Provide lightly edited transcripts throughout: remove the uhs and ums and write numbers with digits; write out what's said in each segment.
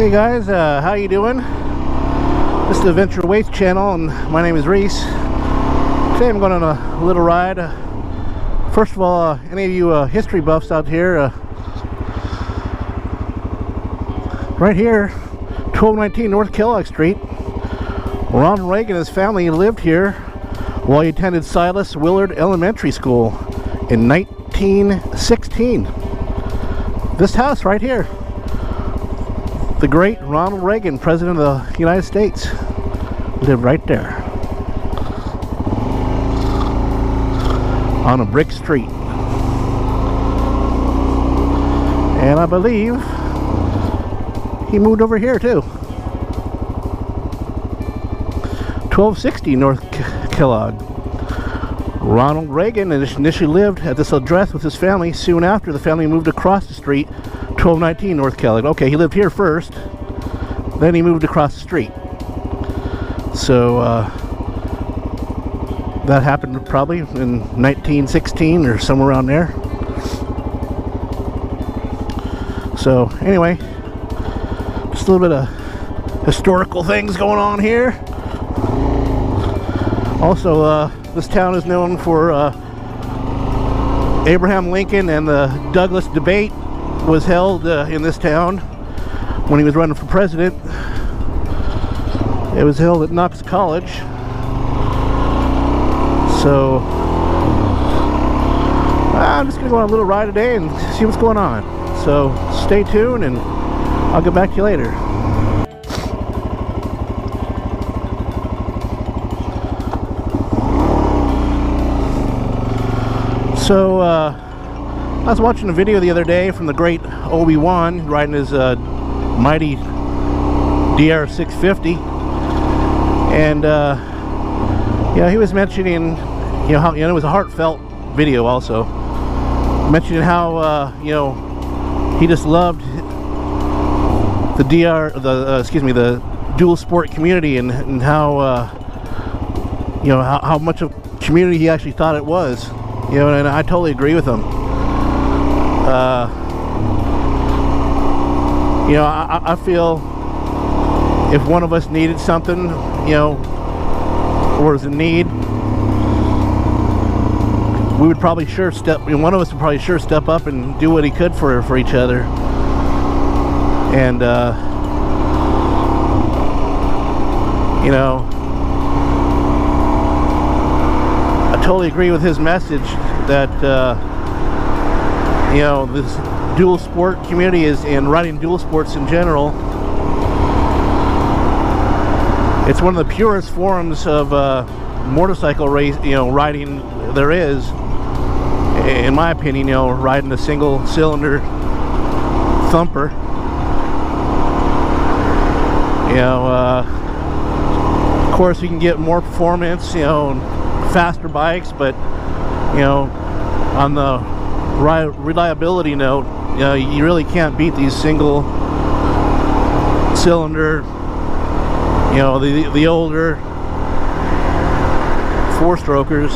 Hey guys, how you doing? This is the Adventure Waste channel and my name is Reese. Today I'm going on a little ride. First of all, any of you history buffs out here, right here, 1219 North Kellogg Street, Ronald Reagan and his family lived here while he attended Silas Willard Elementary School in 1916. This house right here. The great Ronald Reagan, President of the United States, lived right there on a brick street. And I believe he moved over here too. 1260 North Kellogg. Ronald Reagan initially lived at this address with his family. Soon after, the family moved across the street, 1219 North Kellogg. Okay, he lived here first, then he moved across the street. So that happened probably in 1916 or somewhere around there. So anyway, just a little bit of historical things going on here. Also, this town is known for Abraham Lincoln, and the Douglas debate was held in this town when he was running for president. It was held at Knox College. So I'm just gonna go on a little ride today and see what's going on. So stay tuned and I'll get back to you later. So I was watching a video the other day from the great Obi-Wan riding his mighty DRZ400, and he was mentioning, how it was a heartfelt video, also mentioning how he just loved the the dual sport community, and how how much of a community he actually thought it was. And I totally agree with him. I feel if one of us needed something, or was in need, we would probably one of us would probably sure step up and do what he could for each other. And I totally agree with his message that this dual sport community is, and riding dual sports in general, it's one of the purest forms of motorcycle race riding there is, in my opinion. Riding a single cylinder thumper, of course you can get more performance, faster bikes, but on the reliability note, you really can't beat these single cylinder, the older four-strokers.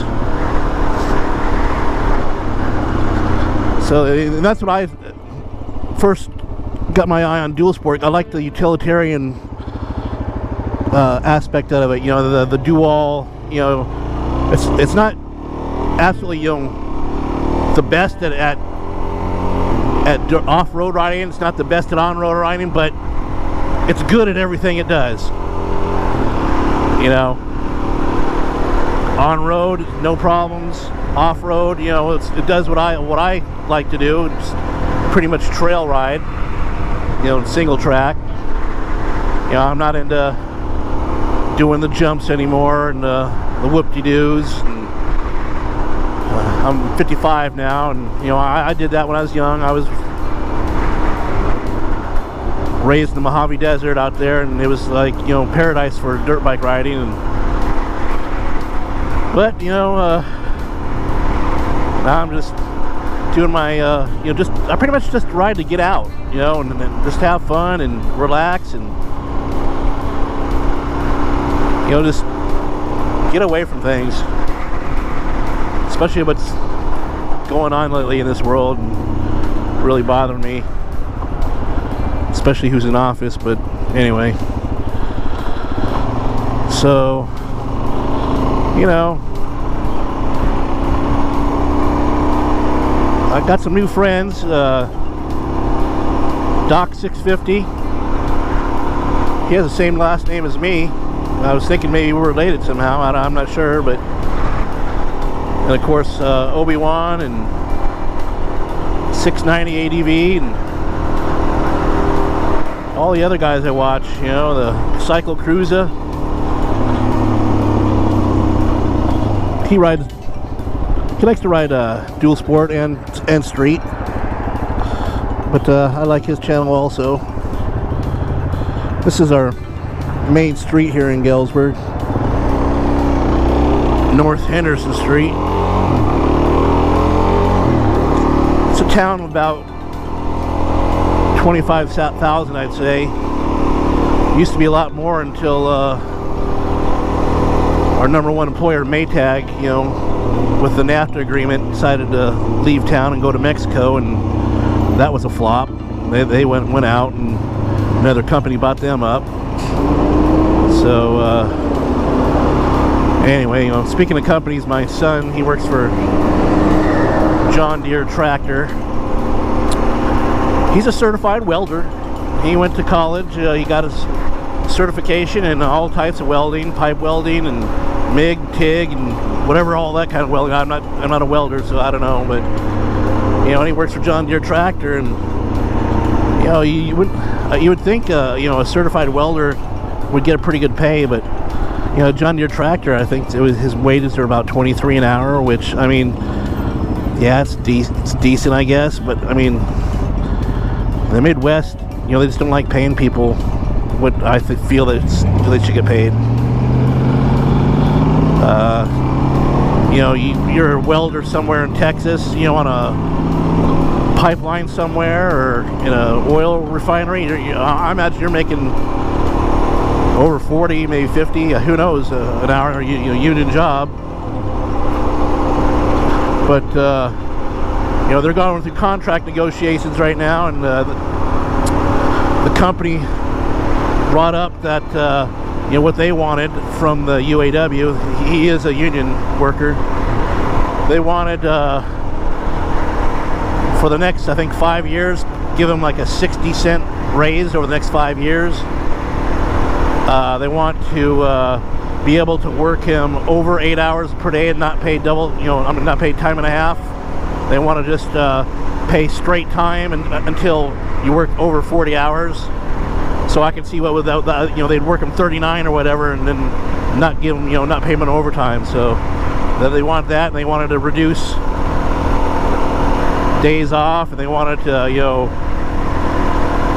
So that's what I first got my eye on dual sport. I like the utilitarian aspect of it. The dual. It's not absolutely the best at off-road riding. It's not the best at on-road riding, but it's good at everything it does. On-road, no problems. Off-road, it does what I like to do. It's pretty much trail ride, single track. I'm not into doing the jumps anymore and the whoop-de-doos. I'm 55 now, and I did that when I was young. I was raised in the Mojave Desert out there, and it was like paradise for dirt bike riding. But now I'm just doing my I pretty much just ride to get out, and just have fun and relax, and just get away from things. Especially what's going on lately in this world, and really bothering me. especially who's in office. But anyway, so you know, I got some new friends. Doc 650. He has the same last name as me. I was thinking maybe we're related somehow. I'm not sure, but and of course Obi-Wan and 690 ADV and all the other guys I watch. You know, the Cycle Cruiser. He likes to ride dual sport and street, but I like his channel also. This is our main street here in Galesburg, North Henderson Street. It's a town of about 25,000, I'd say. Used to be a lot more until our number one employer, Maytag, you know, with the NAFTA agreement, decided to leave town and go to Mexico, and that was a flop. They went out, and another company bought them up. So anyway, you know, speaking of companies, my son, he works for John Deere Tractor. He's a certified welder. He went to college. He got his certification in all types of welding, pipe welding, and MIG, TIG, and whatever, all that kind of welding. I'm not a welder, so I don't know. But you know, and he works for John Deere Tractor, and you know, you would think you know, a certified welder would get a pretty good pay, but you know, John Deere Tractor, I think his wages are about $23 an hour, which, I mean, yeah, it's decent, I guess, but I mean, the Midwest, you know, they just don't like paying people what I feel that they should get paid. You know, you're a welder somewhere in Texas, you know, on a pipeline somewhere or in a oil refinery. I imagine you're making over 40, maybe 50, who knows, an hour, you know, union job. But you know, they're going through contract negotiations right now, and the company brought up that you know, what they wanted from the UAW. He is a union worker. They wanted for the next, I think, 5 years, give him like a 60-cent raise over the next 5 years. They want to be able to work him over 8 hours per day and not pay double, you know, I mean, not pay time and a half. They want to just pay straight time until you work over 40 hours. So I can see what without that, you know, they'd work him 39 or whatever, and then not give him, you know, not pay him an overtime. So they want that, and they wanted to reduce days off, and they wanted to, you know,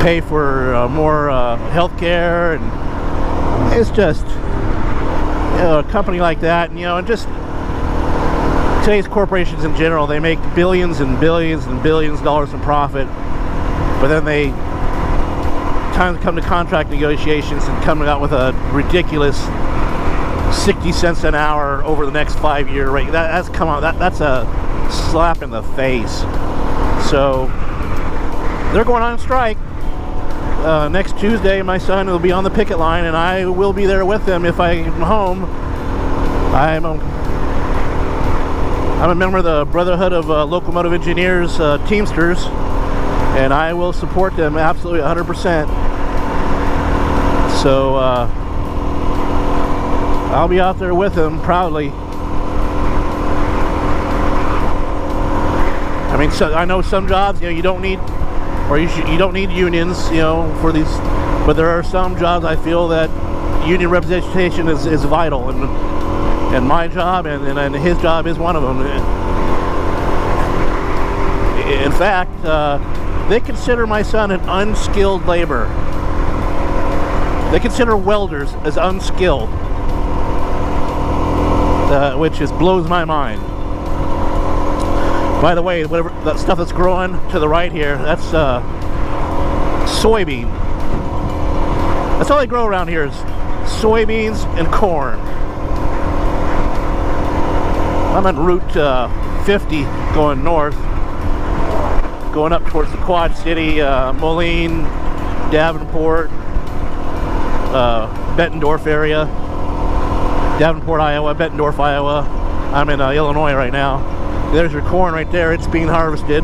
pay for more health care, and it's just, you know, a company like that, and you know, and just today's corporations in general, they make billions and billions and billions of dollars in profit, but then they time to come to contract negotiations and coming out with a ridiculous 60 cents an hour over the next 5-year rate. That's come on, that's a slap in the face. So they're going on strike. Next Tuesday, my son will be on the picket line, and I will be there with them if I'm home. I'm a member of the Brotherhood of Locomotive Engineers, Teamsters, and I will support them absolutely 100%. So I'll be out there with them proudly. I mean, so I know some jobs, you know, you don't need, or you don't need unions, you know, for these, but there are some jobs I feel that union representation is vital, and my job and his job is one of them. In fact, they consider my son an unskilled laborer. They consider welders as unskilled, which just blows my mind. By the way, whatever that stuff that's growing to the right here, that's soybean. That's all they grow around here is soybeans and corn. I'm on Route 50 going north, going up towards the Quad City, Moline, Davenport, Bettendorf area. Davenport, Iowa, Bettendorf, Iowa. I'm in Illinois right now. There's your corn right there. It's being harvested.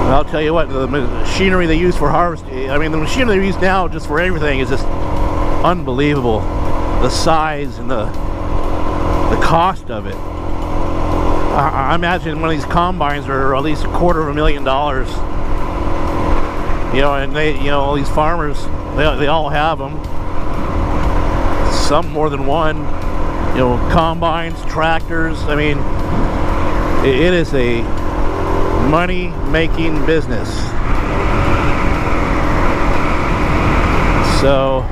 And I'll tell you what, the machinery they use for harvesting, I mean, the machinery they use now just for everything is just unbelievable. The size and the cost of it. I imagine one of these combines are at least $250,000. You know, and they, you know, all these farmers, they all have them. Some more than one. You know, combines, tractors. I mean, it is a money-making business. So,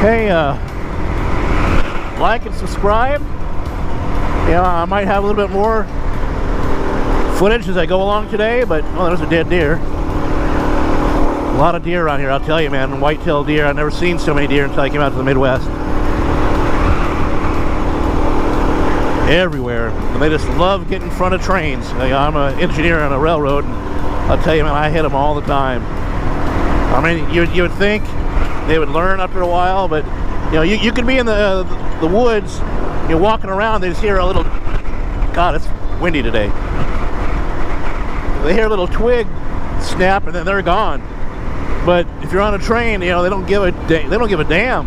hey, like and subscribe. You know, I might have a little bit more footage as I go along today, but, well, there's a dead deer. A lot of deer around here, I'll tell you, man. White-tailed deer. I've never seen so many deer until I came out to the Midwest. Everywhere. And they just love getting in front of trains. I'm an engineer on a railroad, and I'll tell you, man, I hit them all the time. I mean, you would think they would learn after a while, but, you know, you could be in the woods, you're walking around, they just hear a little, God, it's windy today. They hear a little twig snap, and then they're gone. But if you're on a train, you know, they don't give a damn.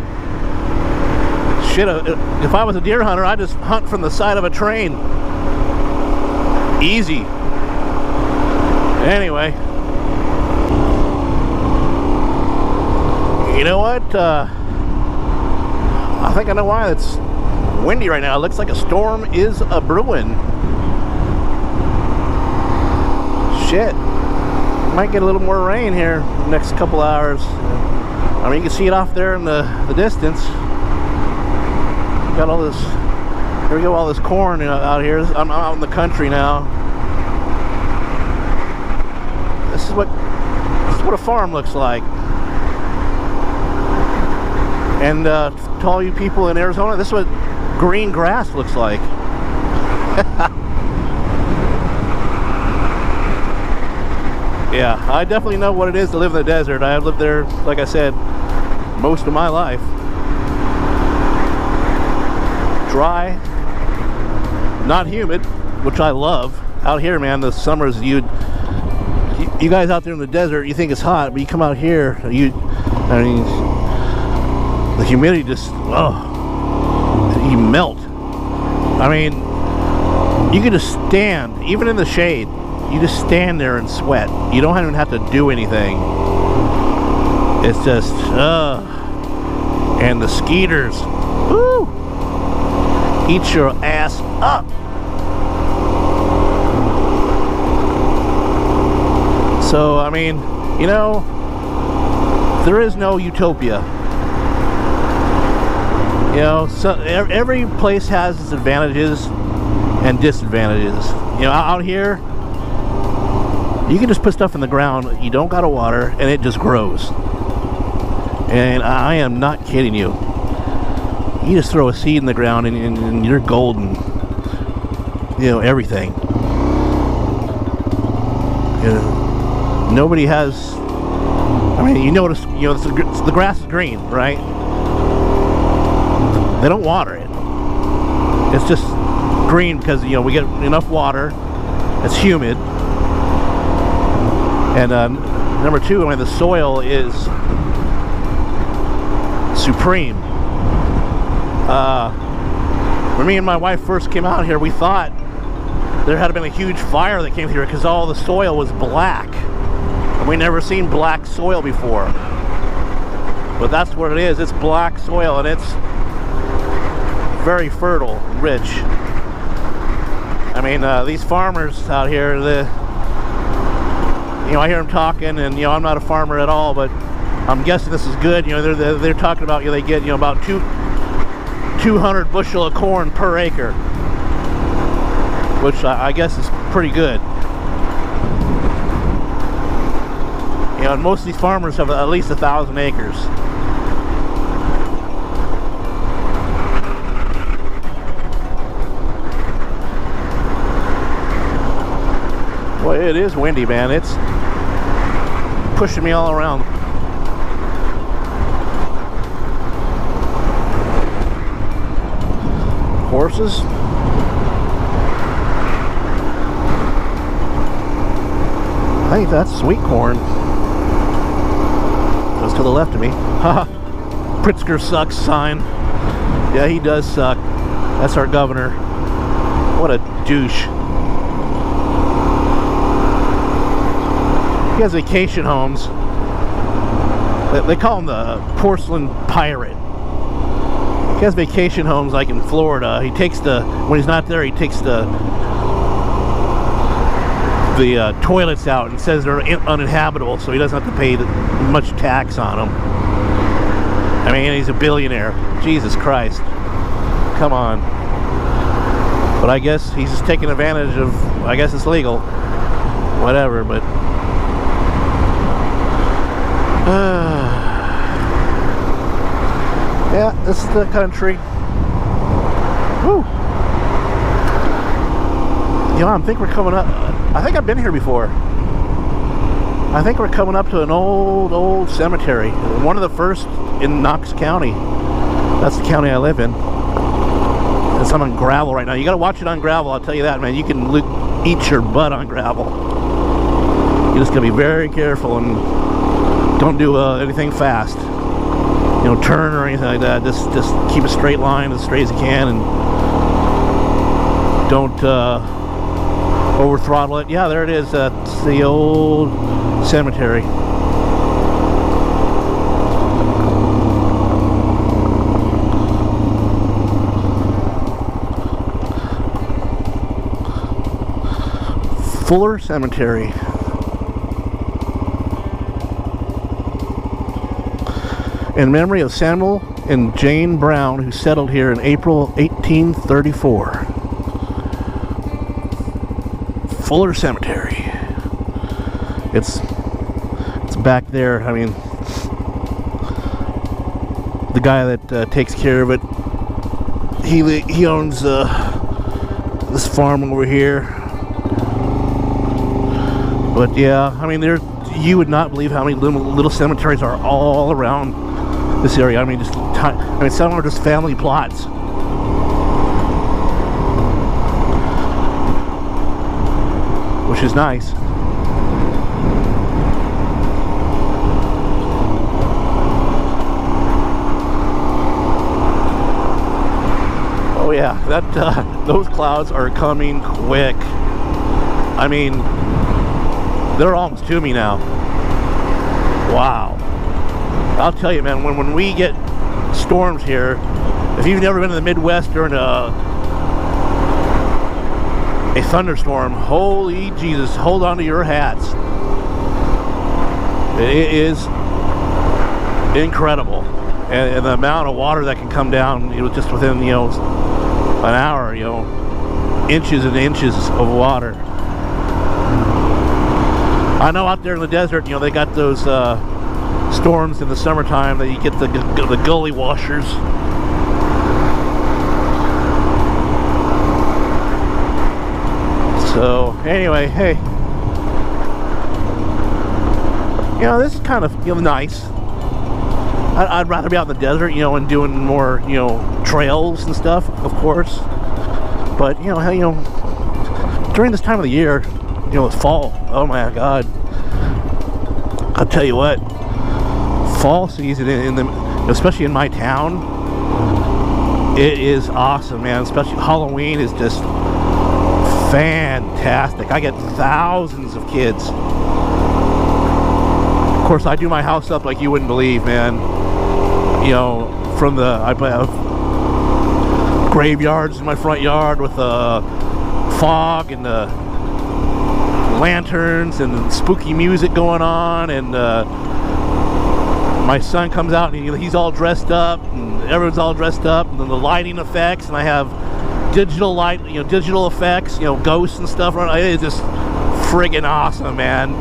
Shit, if I was a deer hunter, I'd just hunt from the side of a train. Easy. Anyway. You know what? I think I know why it's windy right now. It looks like a storm is a-brewing. Shit. Might get a little more rain here the next couple hours. I mean, you can see it off there in the distance. Got all this, here we go, all this corn, you know, out here. I'm out in the country now. This is what a farm looks like. And to all you people in Arizona, this is what green grass looks like. Yeah, I definitely know what it is to live in the desert. I have lived there, like I said, most of my life. Dry, not humid, which I love. Out here, man, the summers, you guys out there in the desert, you think it's hot, but you come out here, I mean, the humidity just, oh, you melt. I mean, you can just stand, even in the shade. You just stand there and sweat. You don't even have to do anything. It's just, and the skeeters, woo, eat your ass up. So, I mean, you know, there is no utopia. You know, so every place has its advantages and disadvantages. You know, out here, you can just put stuff in the ground, you don't gotta water, and it just grows. And I am not kidding you. You just throw a seed in the ground and you're golden. You know, everything. You know, nobody has, I mean, you notice, you know, the grass is green, right? They don't water it. It's just green because, you know, we get enough water. It's humid. And number two, I mean, the soil is supreme. When me and my wife first came out here, we thought there had been a huge fire that came through because all the soil was black. And we never seen black soil before. But that's what it is. It's black soil, and it's very fertile, rich. I mean, these farmers out here, you know, I hear them talking, and, you know, I'm not a farmer at all, but I'm guessing this is good. You know, they're talking about, you know, they get, you know, about 200 bushel of corn per acre, which I guess is pretty good. You know, and most of these farmers have at least 1,000 acres. Well, it is windy, man. It's pushing me all around. Horses. I think that's sweet corn. Goes to the left of me. Haha. Pritzker sucks sign. Yeah, he does suck. That's our governor. What a douche. He has vacation homes. They call him the porcelain pirate. He has vacation homes like in Florida. He takes when he's not there, he takes the toilets out and says they're uninhabitable, so he doesn't have to pay much tax on them. I mean, he's a billionaire. Jesus Christ. Come on. But I guess he's just taking advantage of, I guess it's legal. Whatever, but yeah, this is the country. Woo. You know, I think we're coming up. I think I've been here before. I think we're coming up to an old cemetery. One of the first in Knox County. That's the county I live in. It's on gravel right now. You gotta watch it on gravel, I'll tell you that, man. You can eat your butt on gravel. You just gotta be very careful and don't do anything fast. You know, turn or anything like that. Just keep a straight line as straight as you can, and don't over throttle it. Yeah, there it is. That's the old cemetery. Fuller Cemetery. In memory of Samuel and Jane Brown, who settled here in April 1834. Fuller Cemetery. It's back there. I mean, the guy that takes care of it, he owns this farm over here. But yeah, I mean, you would not believe how many little cemeteries are all around this area. I mean, some are just family plots. Which is nice. Oh yeah, those clouds are coming quick. I mean, they're almost to me now. Wow. I'll tell you, man, when we get storms here, if you've never been to the Midwest during a thunderstorm, holy Jesus, hold on to your hats. It is incredible. And the amount of water that can come down, just within, an hour, inches and inches of water. I know out there in the desert, they got those storms in the summertime that you get the gully washers. So anyway, hey, this is kind of nice. I'd rather be out in the desert, and doing more, trails and stuff, of course. But during this time of the year, it's fall. Oh my God! I'll tell you what, fall season especially in my town, it is awesome, man. Especially Halloween is just fantastic. I get thousands of kids. Of course, I do my house up like you wouldn't believe, man. I have graveyards in my front yard with fog and lanterns and spooky music going on, and my son comes out and he's all dressed up, and everyone's all dressed up, and then the lighting effects, and I have digital digital effects, ghosts and stuff. It is just friggin' awesome, man.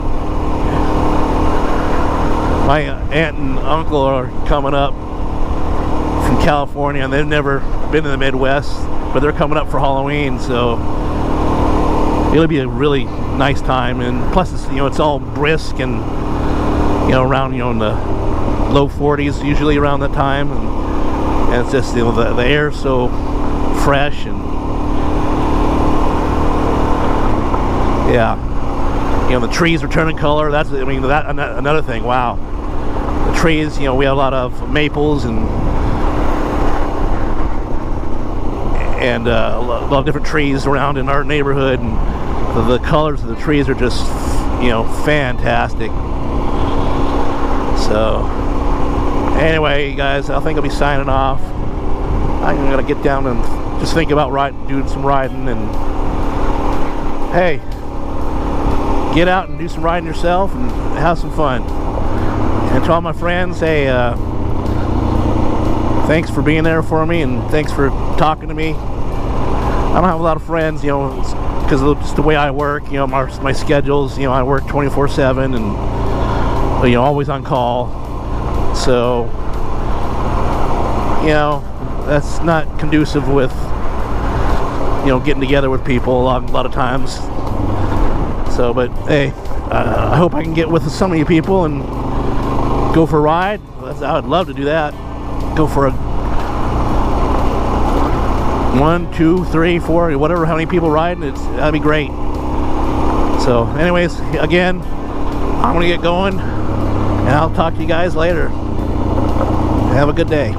My aunt and uncle are coming up from California, and they've never been in the Midwest, but they're coming up for Halloween, so it'll be a really nice time. And plus, it's, you know, it's all brisk and, you know, around, you know, in the low 40s usually around that time, and it's just, you know, the air's so fresh, and yeah, you know, the trees are turning color. That's, I mean, that another thing. Wow, the trees, you know, we have a lot of maples and a lot of different trees around in our neighborhood, and the colors of the trees are just, you know, fantastic. So anyway, you guys, I think I'll be signing off. I'm gonna get down and just think about doing some riding, and hey, get out and do some riding yourself and have some fun. And to all my friends, hey, thanks for being there for me, and thanks for talking to me. I don't have a lot of friends, you know, because of just the way I work, you know, my schedules, you know, I work 24/7 and, you know, always on call. So, you know, that's not conducive with, you know, getting together with people a lot of times. So, but hey, I hope I can get with some of you people and go for a ride. I would love to do that. Go for a 1, 2, 3, 4, whatever, how many people riding, that'd be great. So anyways, again, I'm gonna get going, and I'll talk to you guys later. Have a good day.